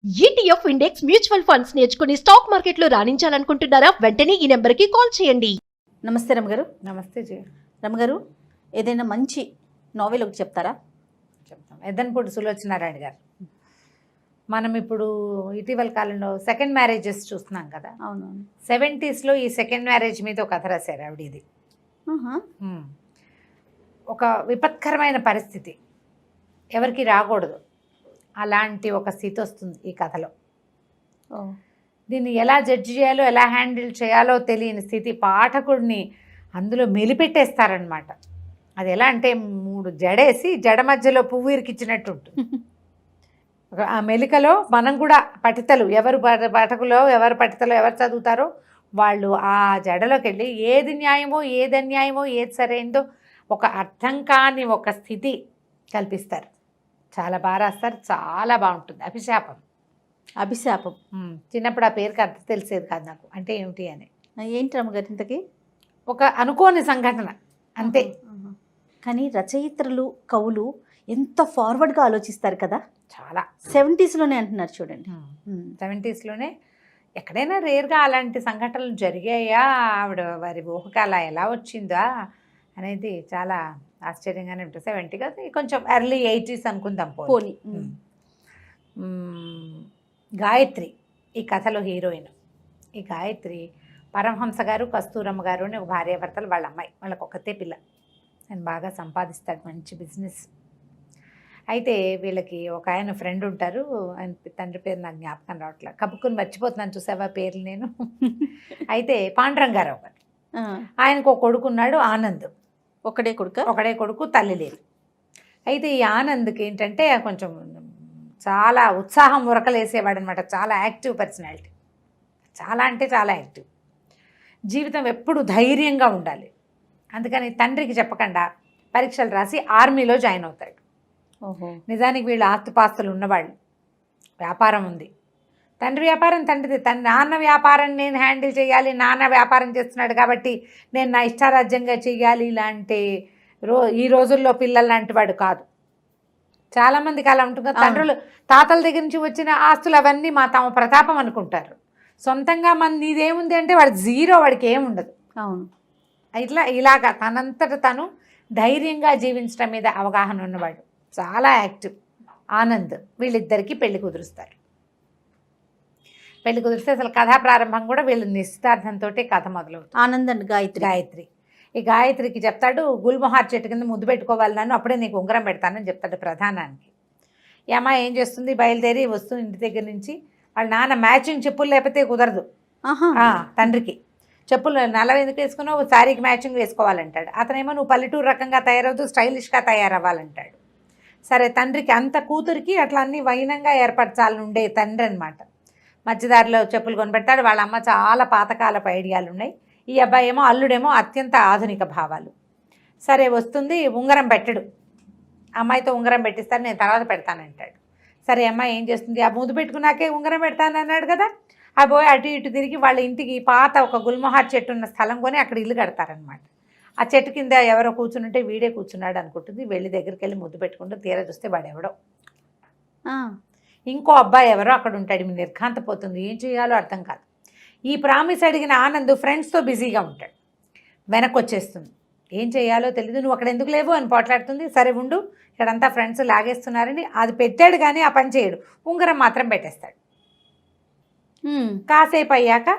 ETF index mutual funds నేర్చుకుని stock మార్కెట్లో రాణించాలనుకుంటున్నారా? వెంటనే ఈ నెంబర్కి కాల్ చేయండి. నమస్తే రమగారు. నమస్తే జీ. రమగారు, ఏదైనా మంచి నావెల్ ఒకటి చెప్తారా? చెప్తాం. ఎద్దనపూడి సులోచనారాయణ గారు. మనం ఇప్పుడు ఇటీవల కాలంలో సెకండ్ మ్యారేజెస్ చూస్తున్నాం కదా. అవును. 70s ఈ సెకండ్ మ్యారేజ్ మీద ఒక కథ రాశారు ఆవిడ. ఇది ఒక విపత్కరమైన పరిస్థితి, ఎవరికి రాకూడదు అలాంటి ఒక స్థితి వస్తుంది ఈ కథలో. దీన్ని ఎలా జడ్జి చేయాలో, ఎలా హ్యాండిల్ చేయాలో తెలియని స్థితి పాఠకుడిని అందులో మెలిపెట్టేస్తారనమాట. అది ఎలా అంటే 3 జడేసి జడ మధ్యలో పువ్వు ఇరికిచ్చినట్టు ఉంటుంది. ఆ మెలికలో మనం కూడా పఠితలు, ఎవరు పాఠకులో ఎవరు పఠితలో ఎవరు చదువుతారో వాళ్ళు ఆ జడలోకి వెళ్ళి ఏది న్యాయమో ఏది అన్యాయమో ఏది సరైందో ఒక అర్థం కాని ఒక స్థితి కల్పిస్తారు. చాలా బాగా రాస్తారు, చాలా బాగుంటుంది. అభిశాపం. అభిశాపం. చిన్నప్పుడు ఆ పేరుకి అర్థం తెలిసేది కాదు నాకు, అంటే ఏమిటి అని. ఏంటి రమగారు ఇంతకి? ఒక అనుకోని సంఘటన అంతే. కానీ రచయిత్రులు, కవులు ఎంత ఫార్వర్డ్గా ఆలోచిస్తారు కదా. చాలా 70sలోనే అంటున్నారు చూడండి. 70sలోనే ఎక్కడైనా రేర్గా అలాంటి సంఘటనలు జరిగాయా, ఆవిడ వారి ఊహకి అలా ఎలా వచ్చిందా అనేది చాలా ఆశ్చర్యంగానే ఉంటుంది. 70 కదా, కొంచెం ఎర్లీ 80s అనుకుందాం పోనీ. గాయత్రి ఈ కథలో హీరోయిన్. ఈ గాయత్రి పరమహంస గారు, కస్తూరమ్మ గారు అని ఒక భార్యాభర్తలు, వాళ్ళ అమ్మాయి, వాళ్ళకి ఒక్కతే పిల్ల. ఆయన బాగా సంపాదిస్తాడు, మంచి బిజినెస్. అయితే వీళ్ళకి ఒక ఆయన ఫ్రెండ్ ఉంటారు, ఆయన తండ్రి పేరు నాకు జ్ఞాపకం రావట్లేదు, కప్పుకుని మర్చిపోతున్నాను, చూసావా పేర్లు నేను. అయితే పాండురంగారావు గారు, ఆయనకు ఒక కొడుకు ఉన్నాడు, ఆనంద్. ఒకడే కొడుకు, తల్లి లేదు. అయితే ఈ ఆనంద్కి ఏంటంటే కొంచెం చాలా ఉత్సాహం ఉరకలేసేవాడు అనమాట. చాలా యాక్టివ్ పర్సనాలిటీ, చాలా అంటే చాలా యాక్టివ్. జీవితం ఎప్పుడు ధైర్యంగా ఉండాలి. అందుకని తండ్రికి చెప్పకుండా పరీక్షలు రాసి ఆర్మీలో జాయిన్ అవుతాడు. నిజానికి వీళ్ళు ఆస్తిపాస్తులు ఉన్నవాళ్ళు, వ్యాపారం ఉంది. తండ్రి వ్యాపారం తండ్రిది, నాన్న వ్యాపారం నేను హ్యాండిల్ చేయాలి, నాన్న వ్యాపారం చేస్తున్నాడు కాబట్టి నేను నా ఇష్టారాజ్యంగా చెయ్యాలి ఇలాంటి ఈ రోజుల్లో పిల్లలు లాంటి వాడు కాదు. చాలామందికి అలా ఉంటుంది కదా. తండ్రులు తాతల దగ్గర నుంచి వచ్చిన ఆస్తులు అవన్నీ తమ ప్రతాపం అనుకుంటారు. సొంతంగా మన ఇదేముంది అంటే వాడు జీరో, వాడికి ఏముండదు. అవును. ఇలాగా తనంతట తను ధైర్యంగా జీవించడం మీద అవగాహన ఉన్నవాడు, చాలా యాక్టివ్. ఆనంద్. వీళ్ళిద్దరికీ పెళ్లి కుదురుస్తారు. పెళ్లి కుదిరిస్తే అసలు కథా ప్రారంభం కూడా వీళ్ళు నిశ్చితార్థంతో కథ మొదలవుతుంది. ఆనంద్ అండ్ గాయత్రి. ఈ గాయత్రికి చెప్తాడు, గుల్మొహార్ చెట్టు కింద ముద్దు పెట్టుకోవాలి నన్ను, అప్పుడే నీకు ఉంగరం పెడతానని చెప్తాడు ప్రధానానికి. ఈ అమ్మాయి ఏం చేస్తుంది, బయలుదేరి వస్తుంది ఇంటి దగ్గర నుంచి. వాళ్ళ నాన్న మ్యాచింగ్ చెప్పులు లేకపోతే కుదరదు. తండ్రికి చెప్పులు నల్ల ఎందుకు వేసుకున్నావు, శారీకి మ్యాచింగ్ వేసుకోవాలంటాడు. అతనేమో నువ్వు పల్లెటూరు రకంగా తయారవుతూ స్టైలిష్గా తయారవ్వాలంటాడు. సరే, తండ్రికి అంత కూతురికి అట్లా అన్నీ వైనంగా ఏర్పరచాలని ఉండే తండ్రి అనమాట. మధ్యదారిలో చెప్పులు కొనిపెడతాడు. వాళ్ళ అమ్మ చాలా పాతకాలపు ఐడియాలు ఉన్నాయి. ఈ అబ్బాయి ఏమో, అల్లుడేమో అత్యంత ఆధునిక భావాలు. సరే వస్తుంది, ఉంగరం పెట్టడు. అమ్మాయితో ఉంగరం పెట్టిస్తాడు, నేను తర్వాత పెడతానంటాడు. సరే, అమ్మాయి ఏం చేస్తుంది, ఆ ముద్దు పెట్టుకున్నాకే ఉంగరం పెడతాను అన్నాడు కదా. ఆ పోయి అటు ఇటు తిరిగి వాళ్ళ ఇంటికి పాత ఒక గుల్మొహార్ చెట్టు ఉన్న స్థలం కొని అక్కడ ఇల్లు కడతారనమాట. ఆ చెట్టు కింద ఎవరో కూర్చుంటే వీడే కూర్చున్నాడు అనుకుంటుంది. వెళ్ళి దగ్గరికి వెళ్ళి ముద్దు పెట్టుకుంటూ తీరా చూస్తే వాడెవడో ఇంకో అబ్బాయి ఎవరో అక్కడ ఉంటాడు. మీ నిర్ఘాంతపోతుంది, ఏం చేయాలో అర్థం కాదు. ఈ ప్రామిస్ అడిగిన ఆనంద్ ఫ్రెండ్స్తో బిజీగా ఉంటాడు. వెనక్కి వచ్చేస్తుంది, ఏం చేయాలో తెలీదు. నువ్వు అక్కడ ఎందుకు లేవు అని పోట్లాడుతుంది. సరే ఉండు, ఇక్కడంతా ఫ్రెండ్స్ లాగేస్తున్నారని అది పెట్టాడు, కానీ ఆ పని చేయడు. ఉంగరం మాత్రం పెట్టేస్తాడు. కాసేపు అయ్యాక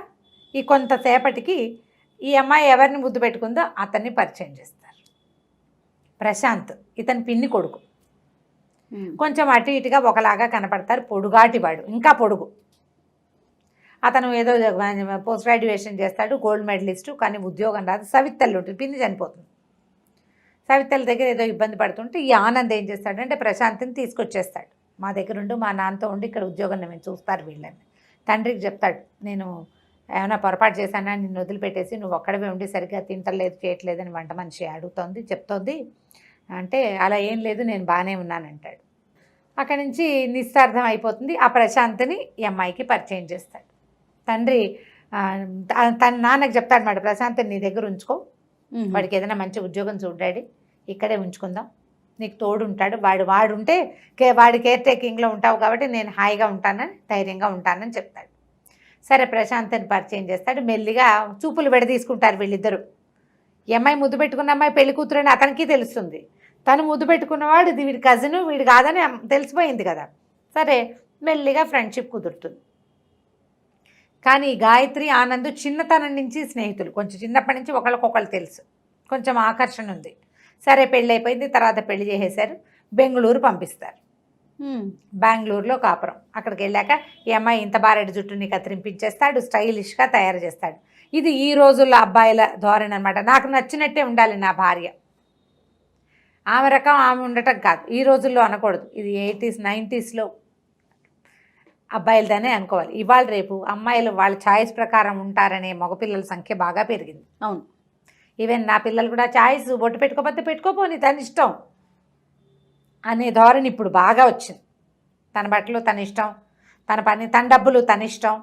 ఈ కొంతసేపటికి ఈ అమ్మాయి ఎవరిని ముద్దు పెట్టుకుందో అతన్ని పరిచయం చేస్తారు. ప్రశాంత్, ఇతని పిన్ని కొడుకు. కొంచెం అటు ఇటుగా ఒకలాగా కనపడతారు, పొడుగాటివాడు, ఇంకా పొడుగు. అతను ఏదో పోస్ట్ గ్రాడ్యుయేషన్ చేస్తాడు, గోల్డ్ మెడలిస్టు, కానీ ఉద్యోగం రాదు. సవితల్లి ఉంటుంది, పిన్ని చనిపోతుంది. సవితల్లి దగ్గర ఏదో ఇబ్బంది పడుతుంటే ఈ ఆనంద్ ఏం చేస్తాడంటే ప్రశాంత్ని తీసుకొచ్చేస్తాడు. మా దగ్గర ఉండి మా నాన్నతో ఉండి ఇక్కడ ఉద్యోగం మేము చూస్తారు వీళ్ళని. తండ్రికి చెప్తాడు, నేను ఏమైనా పొరపాటు చేశానా, నిన్ను వదిలిపెట్టేసి నువ్వు ఒక్కడవే ఉండి సరిగ్గా తింటలేదు చేయట్లేదని వంట మనిషి చెప్తోంది అంటే, అలా ఏం లేదు, నేను బాగానే ఉన్నానంటాడు. అక్కడి నుంచి నిశ్చార్థం అయిపోతుంది. ఆ ప్రశాంత్ని ఈ అమ్మాయికి పరిచయం చేస్తాడు. తండ్రి తన నాన్నకి చెప్తాడు మాట, ప్రశాంత్ని నీ దగ్గర ఉంచుకో, వాడికి ఏదైనా మంచి ఉద్యోగం చూడాడి, ఇక్కడే ఉంచుకుందాం, నీకు తోడుంటాడు, వాడుంటే వాడి కేర్ టేకింగ్లో ఉంటావు కాబట్టి నేను హాయిగా ఉంటానని, ధైర్యంగా ఉంటానని చెప్తాడు. సరే ప్రశాంత్ని పరిచయం చేస్తాడు. మెల్లిగా చూపులు విడదీసుకుంటారు వీళ్ళిద్దరూ. ఈ అమ్మాయి ముద్దు పెట్టుకున్న అమ్మాయి పెళ్లి కూతురని అతనికి తెలుస్తుంది. తను ముద్దు పెట్టుకున్నవాడు వీడి కజిను, వీడు కాదని తెలిసిపోయింది కదా. సరే మెల్లిగా ఫ్రెండ్షిప్ కుదురుతుంది. కానీ గాయత్రి ఆనంద్ చిన్నతనం నుంచి స్నేహితులు, కొంచెం చిన్నప్పటి నుంచి ఒకళ్ళకొకళ్ళు తెలుసు, కొంచెం ఆకర్షణ ఉంది. సరే పెళ్ళి అయిపోయింది. తర్వాత పెళ్లి చేసేశారు. బెంగళూరు పంపిస్తారు. బెంగళూరులో కాపురం. అక్కడికి వెళ్ళాక ఈ అమ్మాయి ఇంత బారెడు జుట్టుని కత్తిరింపించేస్తాడు, స్టైలిష్గా తయారు చేస్తాడు. ఇది ఈ రోజుల్లో అబ్బాయిల ధోరణి అనమాట. నాకు నచ్చినట్టే ఉండాలి నా భార్య, ఆమె రకం ఆమె ఉండటం కాదు. ఈ రోజుల్లో అనకూడదు, ఇది 80s 90sలో అబ్బాయిలదనే అనుకోవాలి. ఇవాళ రేపు అమ్మాయిలు వాళ్ళ ఛాయిస్ ప్రకారం ఉంటారనే మగపిల్లల సంఖ్య బాగా పెరిగింది. అవును. ఈవెన్ నా పిల్లలు కూడా ఛాయిస్, బొట్టు పెట్టుకోకపోతే పెట్టుకోపోని, తన ఇష్టం అనే ధోరణి ఇప్పుడు బాగా వచ్చింది. తన బట్టలు తన ఇష్టం, తన పని తన డబ్బులు తన ఇష్టం,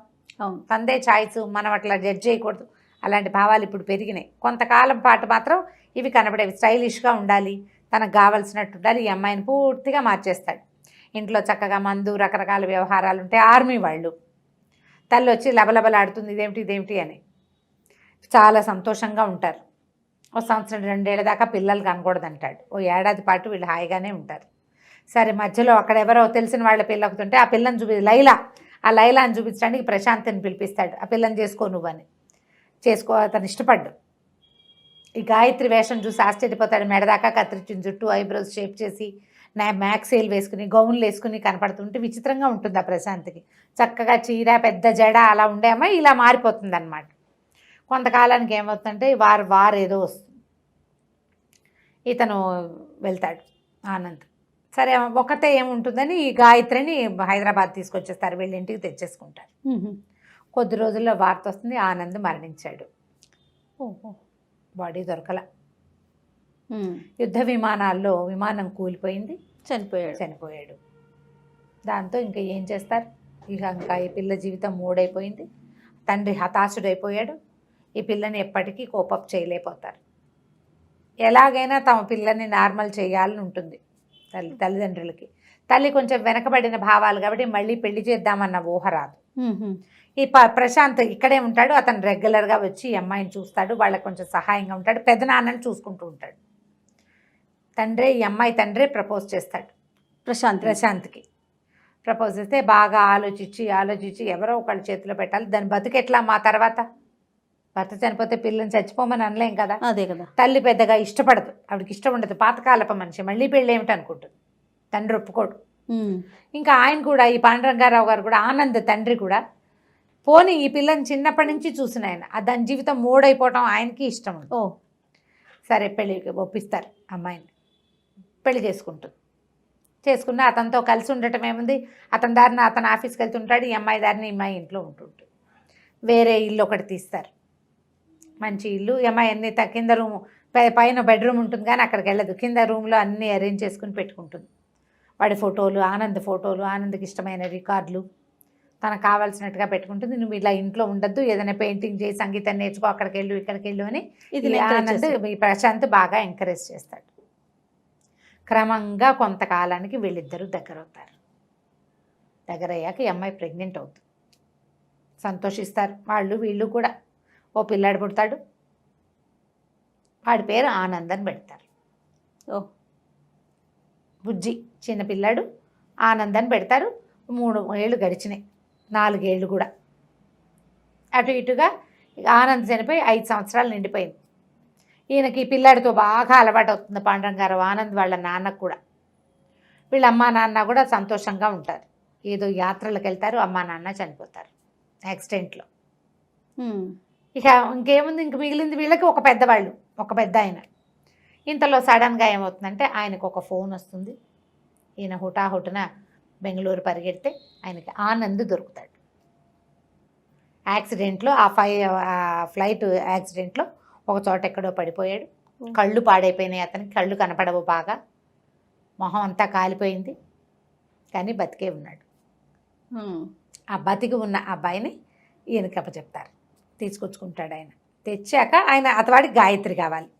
అవును, తందే ఛాయిస్, మనం అట్లా జడ్జ్ చేయకూడదు. అలాంటి భావాలు ఇప్పుడు పెరిగినాయి. కొంతకాలం పాటు మాత్రం ఇవి కనబడేవి. స్టైలిష్గా ఉండాలి, తనకు కావాల్సినట్టు ఉండాలి. ఈ అమ్మాయిని పూర్తిగా మార్చేస్తాడు. ఇంట్లో చక్కగా మందు, రకరకాల వ్యవహారాలు ఉంటాయి. ఆర్మీ వాళ్ళు. తల్లి వచ్చి లబలబలాడుతుంది, ఇదేమిటి అని. చాలా సంతోషంగా ఉంటారు. ఓ సంవత్సరం 2 ఏళ్ళ దాకా పిల్లలు కనకూడదంటాడు. ఓ ఏడాది పాటు వీళ్ళు హాయిగానే ఉంటారు. సరే మధ్యలో అక్కడ ఎవరో తెలిసిన వాళ్ళ పిల్లకుతుంటే ఆ పిల్లని లైలా, ఆ లైలాని చూపించడానికి ప్రశాంత్ని పిలిపిస్తాడు. ఆ పిల్లని చేసుకో నువ్వని. అతను ఇష్టపడ్డు. ఈ గాయత్రి వేషం చూసి ఆశ్చర్యపోతాడు. మెడదాకా కత్తిరించిన జుట్టు, ఐబ్రోస్ షేప్ చేసి, మ్యాక్సేల్ వేసుకుని, గౌన్లు వేసుకుని కనపడుతుంటే విచిత్రంగా ఉంటుంది ఆ ప్రశాంత్కి. చక్కగా చీర, పెద్ద జడ అలా ఉండే అమ్మాయి ఇలా మారిపోతుంది అన్నమాట. కొంతకాలానికి ఏమవుతుందంటే వారు ఏదో వస్తుంది. ఇతను వెళ్తాడు ఆనంద్. సరే ఒకటే ఏముంటుందని ఈ గాయత్రిని హైదరాబాద్ తీసుకొచ్చేస్తారు. వీళ్ళ ఇంటికి తెచ్చేసుకుంటారు. కొద్ది రోజుల్లో వార్త వస్తుంది, ఆనంద్ మరణించాడు. బాడీ దొరకల. యుద్ధ విమానాల్లో విమానం కూలిపోయింది, చనిపోయాడు. దాంతో ఇంకా ఏం చేస్తారు? ఇంకా ఈ పిల్ల జీవితం మూడైపోయింది. తండ్రి హతాశుడైపోయాడు. ఈ పిల్లని ఎప్పటికీ కోపప్ చేయలేకపోతారు. ఎలాగైనా తమ పిల్లని నార్మల్ చేయాలని ఉంటుంది తల్లిదండ్రులకి. తల్లి కొంచెం వెనకబడిన భావాలు కాబట్టి మళ్ళీ పెళ్లి చేద్దామన్న ఊహ రాదు. ఈ ప్రశాంత్ ఇక్కడే ఉంటాడు. అతను రెగ్యులర్గా వచ్చి ఈ అమ్మాయిని చూస్తాడు, వాళ్ళకి కొంచెం సహాయంగా ఉంటాడు. పెదనాన్నని చూసుకుంటూ ఉంటాడు. ఈ అమ్మాయి తండ్రే ప్రపోజ్ చేస్తాడు ప్రశాంత్కి. ప్రపోజ్ చేస్తే బాగా ఆలోచించి ఎవరో ఒకళ్ళ చేతిలో పెట్టాలి. దాని బతుకెట్లా మా తర్వాత? భర్త చనిపోతే పిల్లని చచ్చిపోమని అనలేం కదా. అదే కదా. తల్లి పెద్దగా ఇష్టపడదు, ఆవిడకి ఇష్టం ఉండదు. పాతకాలప మనిషి, మళ్ళీ పెళ్ళి ఏమిటి అనుకుంటుంది. తండ్రి ఒప్పుకోడు. ఇంకా ఆయన కూడా, ఈ పాండురంగారావు గారు కూడా, ఆనంద్ తండ్రి కూడా, పోనీ ఈ పిల్లని చిన్నప్పటి నుంచి చూసిన ఆయన, దాని జీవితం మూడైపోవటం ఆయనకి ఇష్టం ఉండదు. సరే పెళ్ళికి ఒప్పిస్తారు. అమ్మాయిని పెళ్లి చేసుకున్న అతనితో కలిసి ఉండటం ఏముంది? అతని దారిని అతను ఆఫీస్కి వెళ్తుంటాడు, ఈ అమ్మాయి దారిని ఈ అమ్మాయి ఇంట్లో ఉంటుంటాడు. వేరే ఇల్లు ఒకటి తీస్తారు, మంచి ఇల్లు. ఈ అమ్మాయి అన్ని కింద రూము, పైన బెడ్రూమ్ ఉంటుంది కానీ అక్కడికి వెళ్ళదు. కింద రూమ్లో అన్నీ అరేంజ్ చేసుకుని పెట్టుకుంటుంది. వాడి ఫోటోలు, ఆనంద్కి ఇష్టమైన రికార్డులు తనకు కావాల్సినట్టుగా పెట్టుకుంటుంది. నువ్వు ఇలా ఇంట్లో ఉండద్దు, ఏదైనా పెయింటింగ్ చేయి, సంగీతం నేర్చుకో, అక్కడికి వెళ్ళు, ఇక్కడికి వెళ్ళు అని ఆనంద్ ఈ ప్రశాంత్ బాగా ఎంకరేజ్ చేస్తాడు. క్రమంగా కొంతకాలానికి వీళ్ళిద్దరూ దగ్గరవుతారు. దగ్గరయ్యాక ఈ అమ్మాయి ప్రెగ్నెంట్ అవుతుంది. సంతోషిస్తారు వీళ్ళు కూడా. ఓ పిల్లాడు పుడతాడు. వాడి పేరు ఆనంద్ అని పెడతారు. బుజ్జి చిన్న పిల్లాడు, ఆనంద్ అని పెడతారు. 3 ఏళ్ళు గడిచినాయి, 4 ఏళ్ళు కూడా. అటు ఇటుగా ఆనంద్ చనిపోయి 5 సంవత్సరాలు నిండిపోయింది. ఈయనకి పిల్లాడితో బాగా అలవాటు అవుతుంది పాండురంగారావు. ఆనంద్ వాళ్ళ నాన్నకు కూడా. వీళ్ళ అమ్మా నాన్న కూడా సంతోషంగా ఉంటారు. ఏదో యాత్రలకు వెళ్తారు, అమ్మా నాన్న చనిపోతారు యాక్సిడెంట్లో. ఇంకేముంది, ఇంక మిగిలింది వీళ్ళకి ఒక పెద్ద ఆయన. ఇంతలో సడన్గా ఏమవుతుందంటే ఆయనకు ఒక ఫోన్ వస్తుంది. ఈయన హుటాహుటిన బెంగళూరు పరిగెడితే ఆయనకి ఆనంద్ దొరుకుతాడు. యాక్సిడెంట్లో, ఆ ఫ్లైట్ యాక్సిడెంట్లో ఒక చోట ఎక్కడో పడిపోయాడు. కళ్ళు పాడైపోయినాయి అతనికి, కళ్ళు కనపడవు బాగా, మొహం అంతా కాలిపోయింది, కానీ బతికే ఉన్నాడు. ఆ బతికి ఉన్న అబ్బాయిని ఈయనకి అప్పచెప్తారు. తీసుకొచ్చుకుంటాడు ఆయన. తెచ్చాక అతవాడికి గాయత్రి కావాలి.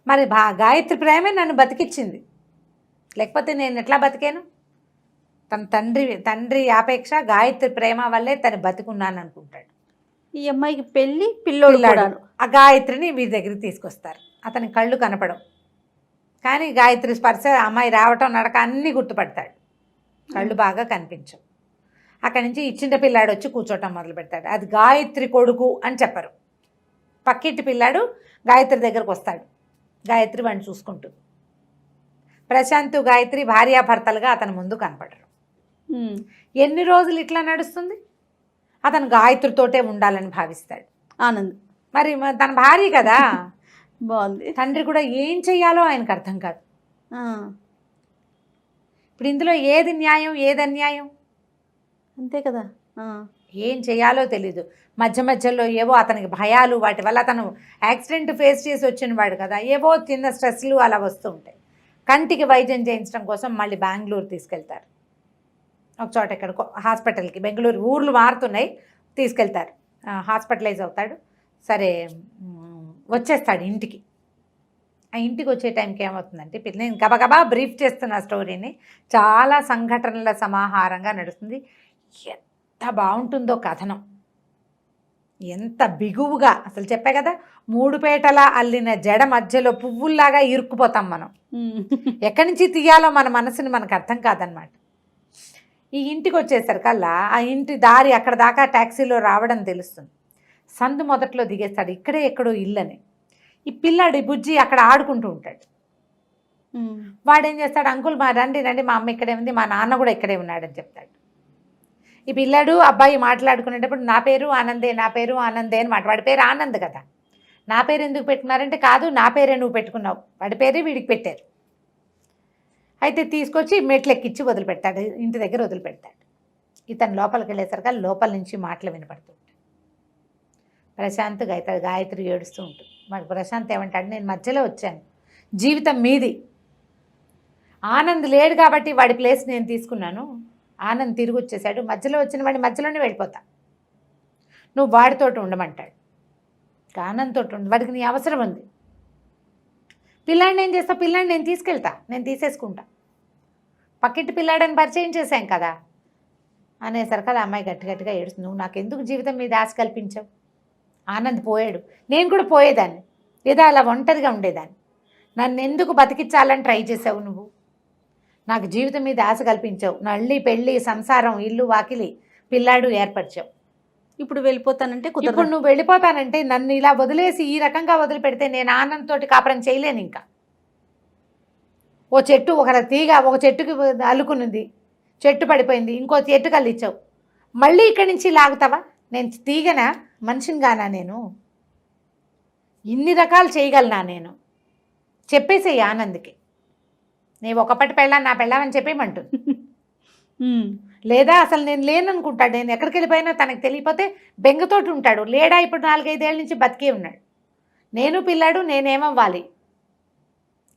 మరి గాయత్రి ప్రేమే నన్ను బతికిచ్చింది, లేకపోతే నేను ఎట్లా బతికాను? తన తండ్రి ఆపేక్ష, గాయత్రి ప్రేమ వల్లే తను బతికున్నాను అనుకుంటాడు. ఈ అమ్మాయికి పెళ్ళి పిల్లోడు కూడాను. ఆ గాయత్రిని వీరి దగ్గరికి తీసుకొస్తారు. అతని కళ్ళు కనపడవు, కానీ గాయత్రి స్పర్శ, అమ్మాయి రావటం, నడక అన్నీ గుర్తుపడతాడు. కళ్ళు బాగా కనిపించవు. అక్కడి నుంచి ఇచ్చింట పిల్లాడు వచ్చి కూర్చోటం మొదలు పెడతాడు. అది గాయత్రి కొడుకు అని చెప్పరు. పక్కింటి పిల్లాడు గాయత్రి దగ్గరకు వస్తాడు. గాయత్రి వాడిని చూసుకుంటూ. ప్రశాంత్ గాయత్రి భార్యాభర్తలుగా అతని ముందు కనపడరు. ఎన్ని రోజులు ఇట్లా నడుస్తుంది? అతను గాయత్రితోటే ఉండాలని భావిస్తాడు ఆనంద్. మరి తన భార్య కదా. బాగుంది. తండ్రి కూడా ఏం చెయ్యాలో ఆయనకు అర్థం కాదు. ఇప్పుడు ఇందులో ఏది న్యాయం, ఏది అన్యాయం? అంతే కదా. ఏం చేయాలో తెలీదు. మధ్య మధ్యలో ఏవో అతనికి భయాలు, వాటి వల్ల అతను యాక్సిడెంట్ ఫేస్ చేసి వచ్చిన వాడు కదా, ఏవో చిన్న స్ట్రెస్లు అలా వస్తూ ఉంటాయి. కంటికి వైద్యం చేయించడం కోసం మళ్ళీ బెంగళూరు తీసుకెళ్తారు. ఒక చోట ఎక్కడికో హాస్పిటల్కి, బెంగళూరు ఊర్లు మారుతున్నాయి, తీసుకెళ్తారు. హాస్పిటలైజ్ అవుతాడు. సరే వచ్చేస్తాడు ఇంటికి. ఆ ఇంటికి వచ్చే టైంకి ఏమవుతుందంటే, నేను గబగబా బ్రీఫ్ చేస్తున్న స్టోరీని, చాలా సంఘటనల సమాహారంగా నడుస్తుంది. ఎంత బాగుంటుందో కథనం, ఎంత బిగువుగా. అసలు చెప్పే కదా, 3 పేటలా అల్లిన జడ మధ్యలో పువ్వుల్లాగా ఇరుక్కుపోతాం మనం. ఎక్కడి నుంచి తీయాలో మన మనసుని మనకు అర్థం కాదనమాట. ఈ ఇంటికి వచ్చేసరికల్లా ఆ ఇంటి దారి అక్కడ దాకా ట్యాక్సీలో రావడం తెలుస్తుంది. సందు మొదట్లో దిగేస్తాడు, ఇక్కడే ఎక్కడో ఇల్లని. ఈ పిల్లాడు, ఈ బుజ్జి అక్కడ ఆడుకుంటూ ఉంటాడు. వాడేం చేస్తాడు, అంకుల్ మా రండి మా అమ్మ ఇక్కడే ఉంది, మా నాన్న కూడా ఇక్కడే ఉన్నాడని చెప్తాడు. ఈ పిల్లాడు అబ్బాయి మాట్లాడుకునేటప్పుడు నా పేరు ఆనందే అని మాట. వాడి పేరు ఆనంద్ కదా. నా పేరు ఎందుకు పెట్టుకున్నారంటే, కాదు నా పేరే నువ్వు పెట్టుకున్నావు, వాడి పేరే వీడికి పెట్టారు. అయితే తీసుకొచ్చి మెట్లు ఎక్కించి వదిలిపెట్టాడు, ఇంటి దగ్గర వదిలిపెడతాడు. ఇతను లోపలికి వెళ్ళేసరికి లోపల నుంచి మాటలు వినపడుతుంటాయి. ప్రశాంత్ గాయత్రి ఏడుస్తూ ఉంటుంది. మరి ప్రశాంత్ ఏమంటాడు, నేను మధ్యలో వచ్చాను, జీవితం మీది. ఆనంద్ లేడు కాబట్టి వాడి ప్లేస్ నేను తీసుకున్నాను. ఆనంద్ తిరిగి వచ్చేసాడు, మధ్యలో వచ్చిన వాడిని మధ్యలోనే వెళ్ళిపోతా, నువ్వు వాడితోటి ఉండమంటాడు. ఆనంద్తో ఉండి, వాడికి నీ అవసరం ఉంది. పిల్లాడిని ఏం చేస్తావు? పిల్లాడిని నేను తీసుకెళ్తా, నేను తీసేసుకుంటా, పక్కింటి పిల్లాడని పరిచయం చేశాం కదా అనేసరికి ఆ అమ్మాయి గట్టిగా ఏడుస్తుంది. నువ్వు నాకు ఎందుకు జీవితం మీద ఆశ కల్పించావు? ఆనంద్ పోయాడు, నేను కూడా పోయేదాన్ని, లేదా అలా ఒంటరిగా ఉండేదాన్ని. నన్ను ఎందుకు బతికించాలని ట్రై చేసావు? నువ్వు నాకు జీవితం మీద ఆశ కల్పించావు, మళ్ళీ పెళ్ళి, సంసారం, ఇల్లు, వాకిలి, పిల్లాడు ఏర్పరిచావు. ఇప్పుడు వెళ్ళిపోతానంటే కుదరదు. ఇప్పుడు నువ్వు వెళ్ళిపోతానంటే, నన్ను ఇలా వదిలేసి ఈ రకంగా వదిలిపెడితే నేను ఆనందంతోటి కాపురం చేయలేను. ఇంకా ఓ చెట్టు, ఒక తీగ ఒక చెట్టుకి అల్లుకున్నది, చెట్టు పడిపోయింది, ఇంకో చెట్టుకి అల్లిచ్చావు, మళ్ళీ ఇక్కడి నుంచి లాగుతావా? నేను తీగనా, మనిషిని గానా? నేను ఇన్ని రకాలు చేయగలనా? నేను చెప్పేసేయి ఆనంద్కి, నేను ఒకప్పటి పెళ్ళాను, నా పెళ్ళామని చెప్పేయమంటుంది. లేదా అసలు నేను లేననుకుంటాడు, నేను ఎక్కడికి వెళ్ళిపోయినా తనకు తెలియపోతే బెంగతోటి ఉంటాడు. లేడా ఇప్పుడు 4-5 ఏళ్ళ నుంచి బతికే ఉన్నాడు. నేను పిల్లాడు, నేనేమవ్వాలి?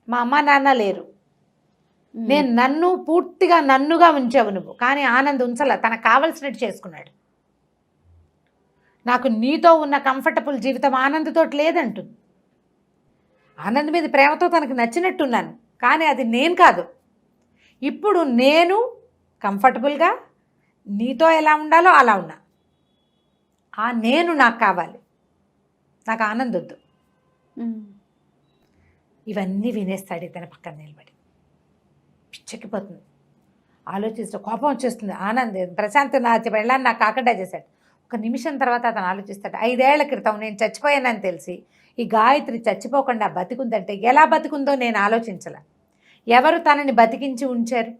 మా అమ్మ నాన్న లేరు, నేను నన్ను పూర్తిగా నన్నుగా ఉంచావు నువ్వు. కానీ ఆనంద్ ఉంచలా, తనకు కావలసినట్టు చేసుకున్నాడు. నాకు నీతో ఉన్న కంఫర్టబుల్ జీవితం ఆనంద్తోటి లేదంటుంది. ఆనంద్ మీద ప్రేమతో తనకు నచ్చినట్టున్నాను, కానీ అది నేను కాదు. ఇప్పుడు నేను కంఫర్టబుల్గా నీతో ఎలా ఉండాలో అలా ఉన్నా, ఆ నేను నాకు కావాలి, నాకు ఆనంద్ వద్దు. ఇవన్నీ వినేస్తాడు ఇతని పక్కన నిలబడి. పిచ్చెక్కిపోతుంది, ఆలోచిస్తూ కోపం వచ్చేస్తుంది. ఆనంద్ ప్రశాంత్ నా వెళ్ళాన్ని నాకు కాకుండా చేశాడు. ఒక నిమిషం తర్వాత అతను ఆలోచిస్తాడు, 5 ఏళ్ల క్రితం నేను చచ్చిపోయానని తెలిసి ఈ గాయత్రి చచ్చిపోకుండా బతికుందంటే ఎలా బతికుందో నేను ఆలోచించాల. ఎవరు తనని బతికించి ఉంచారు?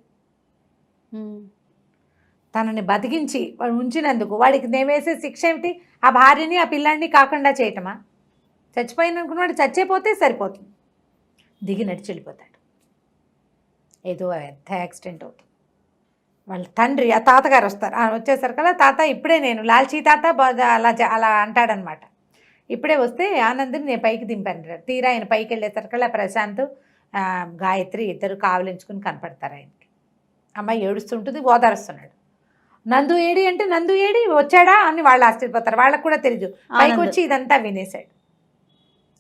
తనని బతికించి ఉంచినందుకు వాడికి నేను వేసే శిక్ష ఏమిటి? ఆ భార్యని, ఆ పిల్లాడిని కాకుండా చేయటమా? చచ్చిపోయిననుకున్నాడు, చచ్చిపోతే సరిపోతుంది. దిగి నడిచి వెళ్ళిపోతాడు. ఏదో పెద్ద యాక్సిడెంట్ అవుతుంది. వాళ్ళ తండ్రి, ఆ తాతగారు వస్తారు. వచ్చేసరికల్లా తాత ఇప్పుడే నేను లాల్చీ తాత అలా అంటాడనమాట. ఇప్పుడే వస్తే ఆనంద్ని నేను పైకి దింపాను. తీరా ఆయన పైకి వెళ్ళేసరికల్లా ప్రశాంత్, గాయత్రి ఇద్దరు కావలించుకుని కనపడతారు ఆయనకి. అమ్మాయి ఏడుస్తుంటుంది, ఓదారుస్తున్నాడు. నందు ఏడి అంటే, నందు ఏడి వచ్చాడా అని వాళ్ళు ఆశ్చర్యపోతారు. వాళ్ళకు కూడా తెలియదు. పైకి వచ్చి ఇదంతా వినేశాడు.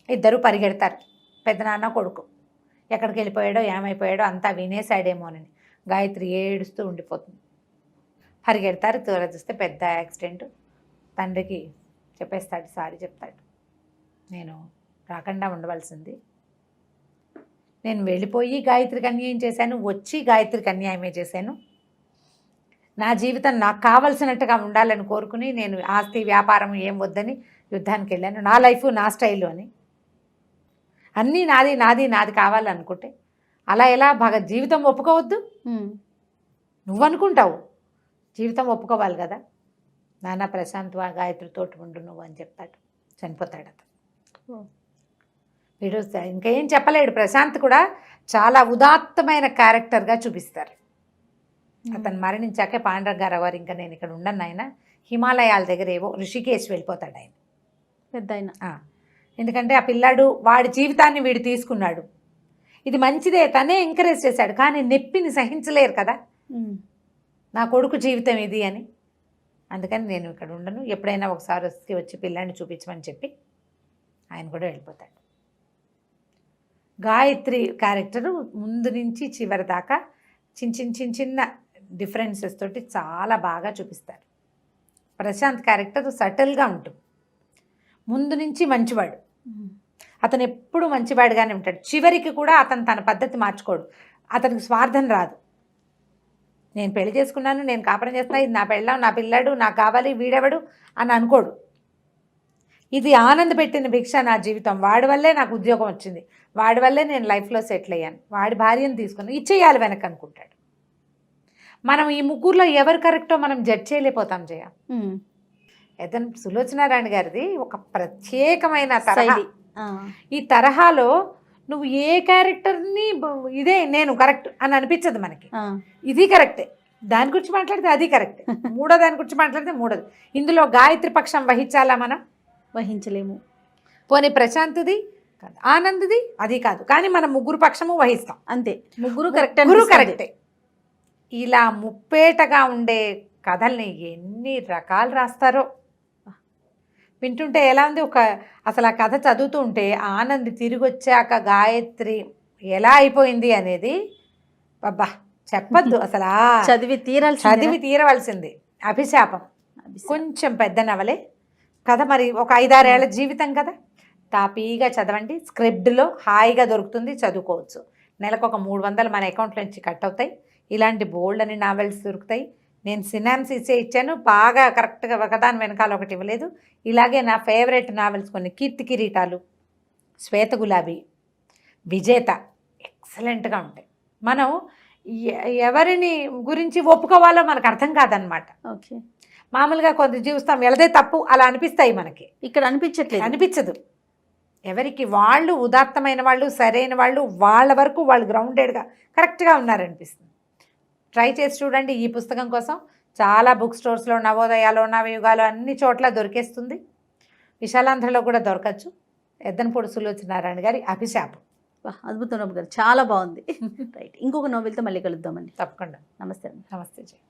ఇద్దరు పరిగెడతారు, పెద్దనాన్న కొడుకు. ఎక్కడికి వెళ్ళిపోయాడో ఏమైపోయాడో అంతా వినేసాడేమోనని. గాయత్రి ఏడుస్తూ ఉండిపోతుంది. పరిగెడతారు, తీరా చూస్తే పెద్ద యాక్సిడెంట్. తండ్రికి చెప్పేస్తాడు, సారీ చెప్తాడు, నేను రాకుండా ఉండవలసింది, నేను వెళ్ళిపోయి గాయత్రికి అన్యాయం చేశాను, వచ్చి గాయత్రికి అన్యాయమే చేశాను, నా జీవితం నాకు కావలసినట్టుగా ఉండాలని కోరుకుని నేను ఆస్తి వ్యాపారం ఏం వద్దని యుద్ధానికి వెళ్ళాను, నా లైఫ్ నా స్టైలు అని, అన్నీ నాది నాది నాది కావాలనుకుంటే అలా ఎలా జీవితం ఒప్పుకోవద్దు? నువ్వు అనుకుంటావు, జీవితం ఒప్పుకోవాలి కదా. నాన్న ప్రశాంత్ గాయత్రితో ఉండు నువ్వు అని చెప్తాడు, చనిపోతాడు అతను. వీడు ఇంకేం చెప్పలేడు. ప్రశాంత్ కూడా చాలా ఉదాత్తమైన క్యారెక్టర్గా చూపిస్తారు. అతను మరణించాకే పాండరంగారావు గారు ఇంకా నేను ఇక్కడ ఉండను ఆయన, హిమాలయాల దగ్గర ఏవో ఋషికేశ్ వెళ్ళిపోతాడు ఆయన పెద్ద ఆయన. ఎందుకంటే ఆ పిల్లాడు వాడి జీవితాన్ని వీడు తీసుకున్నాడు. ఇది మంచిదే, తనే ఎంకరేజ్ చేశాడు, కానీ నొప్పిని సహించలేరు కదా నా కొడుకు జీవితం ఇది అని. అందుకని నేను ఇక్కడ ఉండను, ఎప్పుడైనా ఒకసారి వచ్చి పిల్లాడిని చూపించమని చెప్పి ఆయన కూడా వెళ్ళిపోతాడు. గాయత్రి క్యారెక్టరు ముందు నుంచి చివరి దాకా చిన్న డిఫరెన్సెస్ తోటి చాలా బాగా చూపిస్తారు. ప్రశాంత్ క్యారెక్టర్ సటిల్గా ఉంటుంది. ముందు నుంచి మంచివాడు, అతను ఎప్పుడు మంచివాడుగానే ఉంటాడు. చివరికి కూడా అతను తన పద్ధతి మార్చుకోడు, అతనికి స్వార్థం రాదు. నేను పెళ్లి చేసుకున్నాను, నేను కాపురం చేస్తున్నా, ఇది నా పెళ్ళాం, నా పిల్లాడు, నాకు కావాలి, వీడెవడు అని అనుకోడు. ఇది ఆనంద పెట్టిన భిక్ష నా జీవితం, వాడి వల్లే నాకు ఉద్యోగం వచ్చింది, వాడి వల్లే నేను లైఫ్లో సెటిల్ అయ్యాను, వాడి భార్యను తీసుకుని ఇచ్చేయాలి వెనక అనుకుంటాడు. మనం ఈ ముగ్గురులో ఎవరు కరెక్టో మనం జడ్జ్ చేయలేకపోతాం జయ. ఏదైనా సులోచనారాయణ గారిది ఒక ప్రత్యేకమైన తరహా. ఈ తరహాలో నువ్వు ఏ క్యారెక్టర్ని ఇదే నేను కరెక్ట్ అని అనిపించదు మనకి. ఇది కరెక్టే, దాని గురించి మాట్లాడితే అది కరెక్టే, మూడో దాని గురించి మాట్లాడితే మూడోది. ఇందులో గాయత్రి పక్షం వహించాలా మనం? వహించలేము. పోనీ ప్రశాంత్ది ఆనంద్ది అది కాదు, కానీ మనం ముగ్గురు పక్షము వహిస్తాం అంతే. ముగ్గురు కరెక్టే. ఇలా ముప్పేటగా ఉండే కథల్ని ఎన్ని రకాలు రాస్తారో వింటుంటే ఎలా ఉంది. అసలు ఆ కథ చదువుతూ ఉంటే ఆనంద్ తిరిగి వచ్చాక గాయత్రి ఎలా అయిపోయింది అనేది అబ్బా చెప్పద్దు అసలు. చదివి తీరవలసింది. అభిశాపం కొంచెం పెద్ద నవలే కథ, మరి ఒక 5-6 ఏళ్ల జీవితం కదా. తాపీగా చదవండి, స్క్రిప్ట్లో హాయిగా దొరుకుతుంది, చదువుకోవచ్చు. నెలకు ఒక 300 మన అకౌంట్లో నుంచి కట్ అవుతాయి. ఇలాంటి బోల్డ్ అని నావెల్స్ దొరుకుతాయి. నేను సినాప్సిసే ఇచ్చాను, బాగా కరెక్ట్గా ఒకదాని వెనకాల ఒకటి ఇవ్వలేదు. ఇలాగే నా ఫేవరెట్ నావెల్స్ కొన్ని, కీర్తి కిరీటాలు, శ్వేత గులాబీ, విజేత ఎక్సలెంట్గా ఉంటాయి. మనం ఎవరిని గురించి ఒప్పుకోవాలో మనకు అర్థం కాదనమాట. ఓకే, మామూలుగా కొంత జీవిస్తాం, వెళదే తప్పు అలా అనిపిస్తాయి మనకి. ఇక్కడ అనిపించదు. ఎవరికి వాళ్ళు ఉదాత్తమైన వాళ్ళు, సరైన వాళ్ళు, వాళ్ళ వరకు వాళ్ళు గ్రౌండెడ్గా కరెక్ట్గా ఉన్నారనిపిస్తుంది. ట్రై చేసి చూడండి. ఈ పుస్తకం కోసం చాలా బుక్ స్టోర్స్లో, నవోదయాలో, నవయుగాలో అన్ని చోట్ల దొరికేస్తుంది. విశాలాంధ్రలో కూడా దొరకచ్చు. ఎద్దనపూడి సులోచనారాయణ గారి అభిశాపం. అద్భుతం గారు, చాలా బాగుంది. రైట్, ఇంకొక నోవెల్తో మళ్ళీ కలుద్దామండి. తప్పకుండా. నమస్తే. నమస్తే జయ.